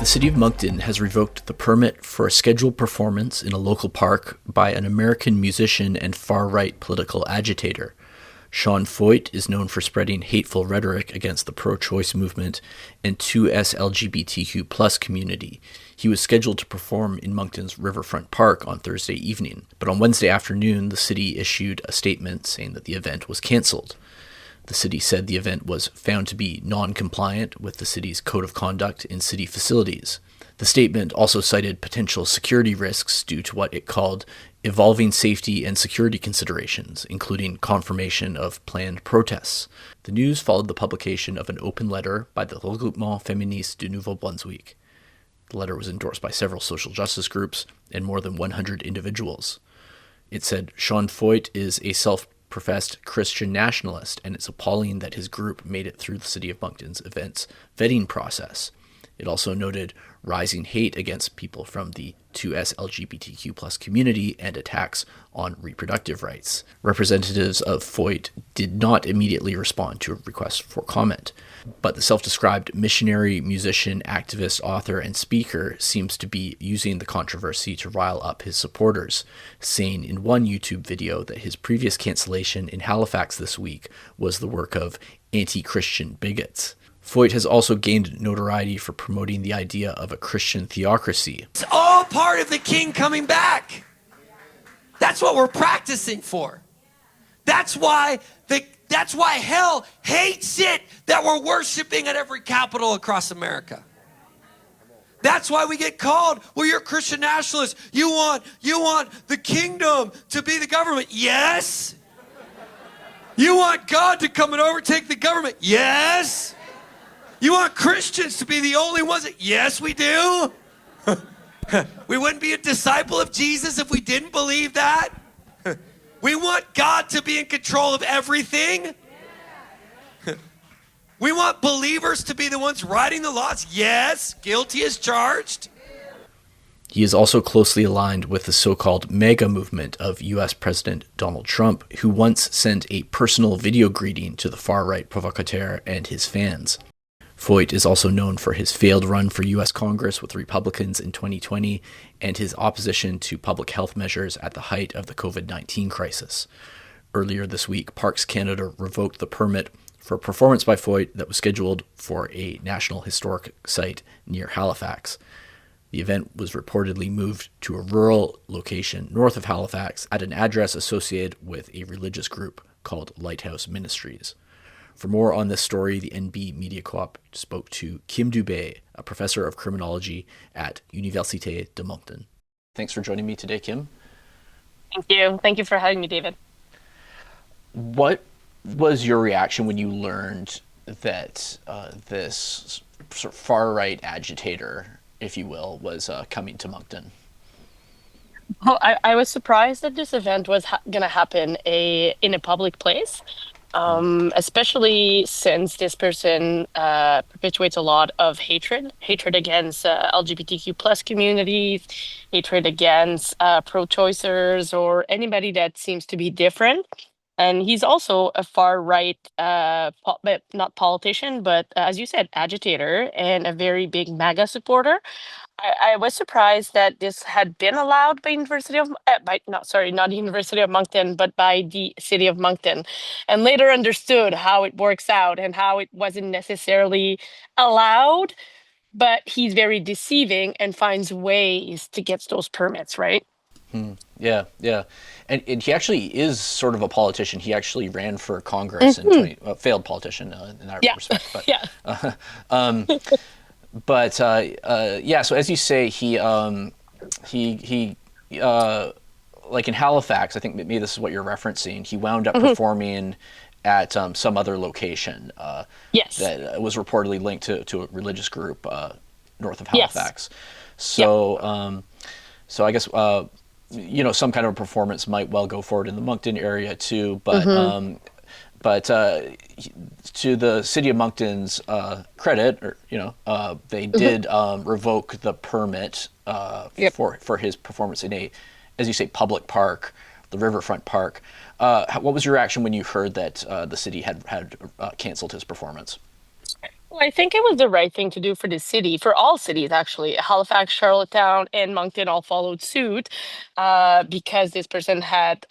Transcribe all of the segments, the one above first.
The City of Moncton has revoked the permit for a scheduled performance in a local park by an American musician and far-right political agitator. Feucht is known for spreading hateful rhetoric against the pro-choice movement and 2S LGBTQ+ community. He was scheduled to perform in Moncton's Riverfront Park on Thursday evening, but on Wednesday afternoon the city issued a statement saying that the event was cancelled. The city said the event was found to be non-compliant with the city's code of conduct in city facilities. The statement also cited potential security risks due to what it called evolving safety and security considerations, including confirmation of planned protests. The news followed the publication of an open letter by the Regroupement Féministe du Nouveau-Brunswick. The letter was endorsed by several social justice groups and more than 100 individuals. It said, Feucht is a self-professed Christian nationalist, and it's appalling that his group made it through the City of Moncton's events vetting process. It also noted rising hate against people from the 2S LGBTQ+ community and attacks on reproductive rights. Representatives of Feucht did not immediately respond to a request for comment, but the self-described missionary, musician, activist, author, and speaker seems to be using the controversy to rile up his supporters, saying in one YouTube video that his previous cancellation in Halifax this week was the work of anti-Christian bigots. Feucht has also gained notoriety for promoting the idea of a Christian theocracy. It's all part of the king coming back. That's what we're practicing for. That's why hell hates it that we're worshiping at every capital across America. That's why we get called, well, you're a Christian nationalist. You want the kingdom to be the government. Yes. You want God to come and overtake the government. Yes. You want Christians to be the only ones that, yes, we do. We wouldn't be a disciple of Jesus if we didn't believe that. We want God to be in control of everything. We want believers to be the ones writing the laws. Yes, guilty as charged. He is also closely aligned with the so-called MAGA movement of U.S. President Donald Trump, who once sent a personal video greeting to the far-right provocateur and his fans. Feucht is also known for his failed run for U.S. Congress with Republicans in 2020 and his opposition to public health measures at the height of the COVID-19 crisis. Earlier this week, Parks Canada revoked the permit for a performance by Feucht that was scheduled for a National Historic Site near Halifax. The event was reportedly moved to a rural location north of Halifax at an address associated with a religious group called Lighthouse Ministries. For more on this story, the NB Media Co-op spoke to Kim Dubé, a professor of criminology at Université de Moncton. Thanks for joining me today, Kim. Thank you. Thank you for having me, David. What was your reaction when you learned that this sort of far-right agitator, if you will, was coming to Moncton? Well, I was surprised that this event was going to happen in a public place. Especially since this person perpetuates a lot of hatred against LGBTQ+ communities, hatred against pro-choicers or anybody that seems to be different. And he's also a far-right, not politician, but as you said, agitator and a very big MAGA supporter. I was surprised that this had been allowed by not University of Moncton, but by the City of Moncton, and later understood how it works out and how it wasn't necessarily allowed, but he's very deceiving and finds ways to get those permits, right? Yeah. And he actually is sort of a politician. He actually ran for Congress in failed politician in that respect. But, But so as you say, he like in Halifax, I think maybe this is what you're referencing. He wound up performing at some other location that was reportedly linked to a religious group north of Halifax. So so I guess some kind of a performance might well go forward in the Moncton area too, but to the City of Moncton's credit, they did revoke the permit for his performance in a, as you say, public park, the Riverfront Park. What was your reaction when you heard that the city had canceled his performance? Well, I think it was the right thing to do for the city, for all cities actually. Halifax, Charlottetown, and Moncton all followed suit because this person had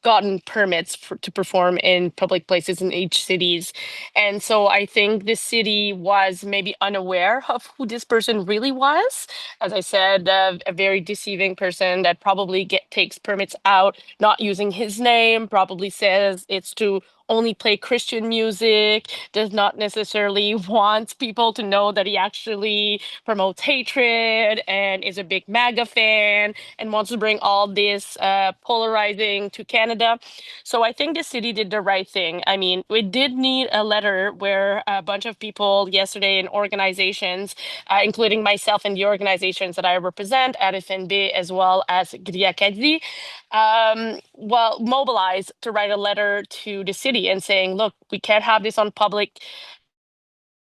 gotten permits to perform in public places in each cities. And so I think the city was maybe unaware of who this person really was. As I said, a very deceiving person that probably takes permits out, not using his name, probably says it's to only play Christian music, does not necessarily want people to know that he actually promotes hatred and is a big MAGA fan and wants to bring all this polarizing to Canada. So I think the city did the right thing. I mean, we did need a letter where a bunch of people yesterday in organizations, including myself and the organizations that I represent at FNB as well as Griakadzi, well, mobilize to write a letter to the city and saying, look, we can't have this on public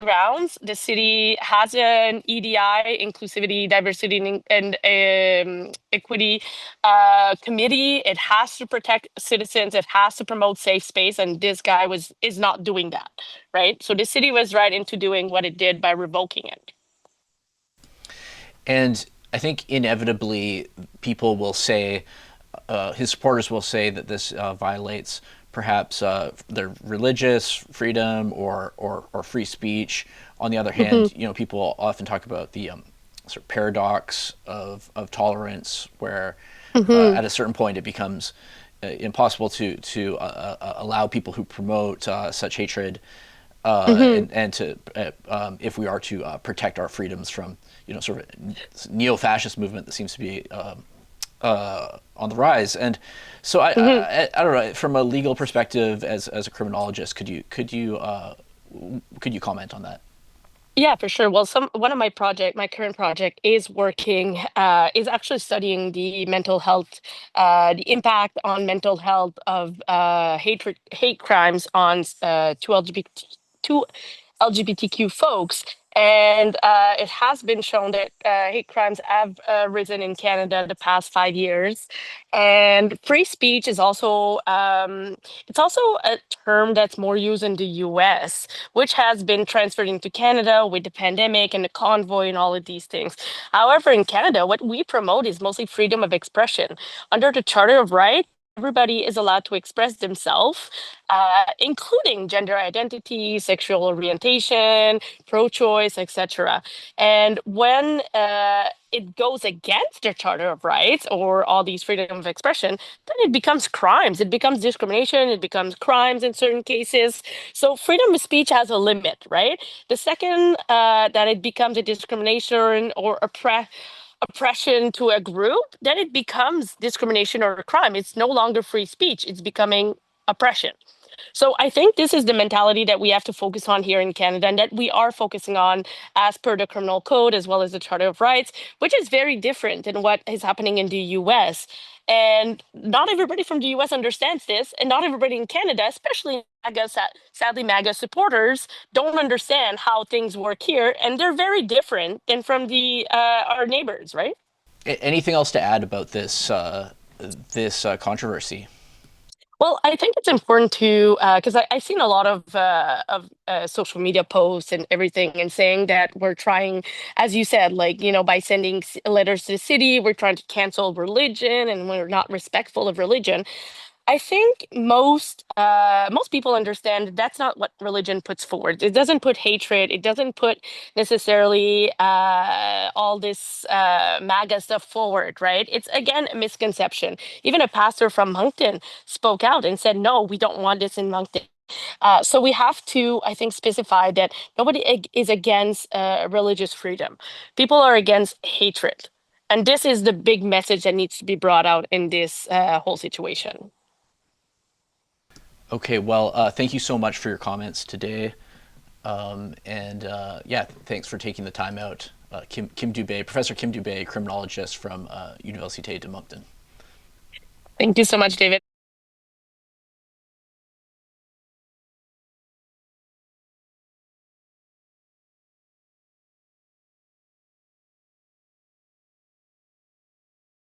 grounds. The city has an EDI, inclusivity, diversity, and equity committee. It has to protect citizens. It has to promote safe space, and this guy is not doing that, right? So the city was right into doing what it did by revoking it. And I think inevitably people will say, his supporters will say that this violates perhaps their religious freedom or free speech. On the other Mm-hmm. hand, people often talk about the sort of paradox of tolerance, where Mm-hmm. at a certain point it becomes impossible to allow people who promote such hatred Mm-hmm. and to if we are to protect our freedoms from sort of neo-fascist movement that seems to be on the rise. And so Mm-hmm. I don't know, from a legal perspective, as a criminologist, could you comment on that? Yeah, for sure. Well, one of my current project is is actually studying the mental health, the impact on mental health of hate crimes on two LGBTQ folks. And it has been shown that hate crimes have risen in Canada the past 5 years. And free speech is also it's also a term that's more used in the US, which has been transferred into Canada with the pandemic and the convoy and all of these things. However, in Canada, what we promote is mostly freedom of expression. Under the Charter of Rights, everybody is allowed to express themselves, including gender identity, sexual orientation, pro-choice, etc. And when it goes against the Charter of Rights or all these freedom of expression, then it becomes crimes. It becomes discrimination. It becomes crimes in certain cases. So freedom of speech has a limit, right? The second that it becomes a discrimination or oppression to a group, then it becomes discrimination or a crime. It's no longer free speech. It's becoming oppression. So I think this is the mentality that we have to focus on here in Canada and that we are focusing on as per the criminal code as well as the Charter of Rights, which is very different than what is happening in the US. And not everybody from the US understands this, and not everybody in Canada, especially MAGA, sadly MAGA supporters, don't understand how things work here, and they're very different than from the our neighbors, right? Anything else to add about this controversy? Well, I think it's important to because I've seen a lot of social media posts and everything, and saying that we're trying, as you said, like by sending letters to the city, we're trying to cancel religion, and we're not respectful of religion. I think most people understand that's not what religion puts forward. It doesn't put hatred. It doesn't put necessarily all this MAGA stuff forward, right? It's again a misconception. Even a pastor from Moncton spoke out and said, "No, we don't want this in Moncton." So we have to, I think, specify that nobody is against religious freedom. People are against hatred, and this is the big message that needs to be brought out in this whole situation. Okay, well, thank you so much for your comments today. And yeah, thanks for taking the time out. Kim Dubé, Professor Kim Dubé, criminologist from Université de Moncton. Thank you so much, David.